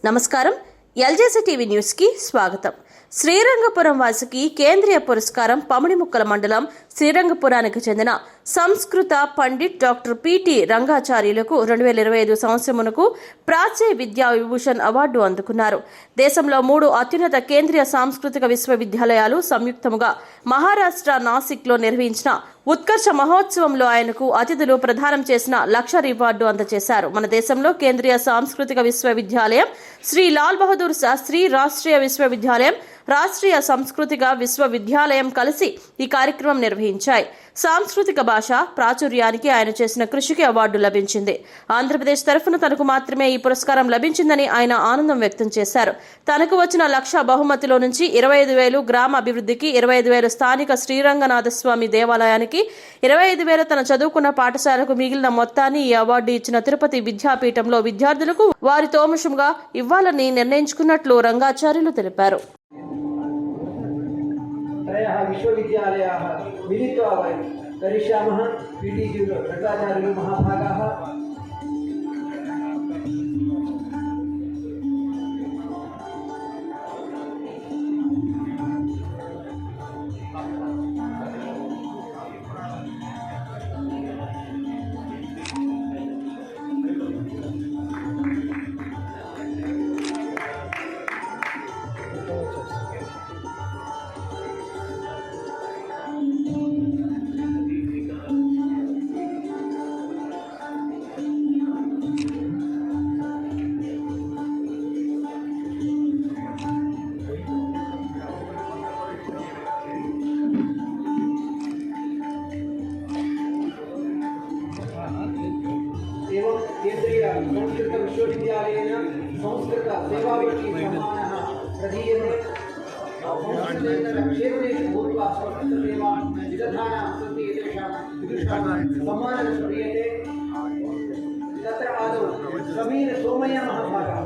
నమస్కారం. ఎల్జేసీ TV news కి స్వాగతం. శ్రీరంగపురం వాసికి కేంద్రీయ పురస్కారం పమిడిముక్కల మండలం శ్రీరంగపురానికి చెందిన సంస్కృత పండిట్ డాక్టర్ పిటి రంగాచార్యులకు 2025 సంవత్సరమునకు ప్రాచ్య విద్యా విభూషణ్ అవార్డు అందుకున్నారు. దేశంలో 3 అత్యున్నత కేంద్రీయ సాంస్కృతిక విశ్వవిద్యాలయాలు సంయుక్తముగా మహారాష్ట్ర నాసిక్లో నిర్వహించిన ఉత్కర్ష మహోత్సవంలో ఆయనకు అతిథులు ప్రదానం చేసిన లక్ష రివార్డు అందజేశారు. మన దేశంలో కేంద్రీయ సాంస్కృతిక విశ్వవిద్యాలయం, శ్రీ లాల్ బహదూర్ శాస్త్రి రాష్ట్రీయ విశ్వవిద్యాలయం, రాష్ట్రీయ సాంస్కృతిక విశ్వవిద్యాలయం కలిసి ఈ కార్యక్రమం నిర్వహించాయి. సాంస్కృతిక భాష ప్రాచుర్యానికి ఆయన చేసిన కృషికి అవార్డు లభించింది. ఆంధ్రప్రదేశ్ తరఫున తనకు మాత్రమే ఈ పురస్కారం లభించిందని ఆయన ఆనందం వ్యక్తం చేశారు. తనకు వచ్చిన లక్ష బహుమతిలో నుంచి 25,000 గ్రామ అభివృద్ధికి, 25,000 స్థానిక శ్రీరంగనాథస్వామి దేవాలయానికి, 25,000 తన చదువుకున్న పాఠశాలకు మిగిలిన మొత్తాన్ని ఈ అవార్డు ఇచ్చిన తిరుపతి విద్యాపీఠంలో విద్యార్థులకు వారి తోమశంగా ఇవ్వాలని నిర్ణయించుకున్నట్లు రంగాచార్యులు తెలిపారు. विश्वविद्यालयाः मिलित्वा वयं करिष्यामः. पीटीजी रङ्गाचार्युलु महाभागाः एवं केंद्रीय संस्कृत विश्वविद्यालयेन संस्कृत सेवावृत्ति सम्मानः प्रदीयते. संस्कृतेतर क्षेत्रेषु भूत्वा संस्कृतसेवा विदधानां सन्ति एतेषां विदुषां सम्मानः प्रदीयते. तत्र आदौ समीर सोमय्य महाभागः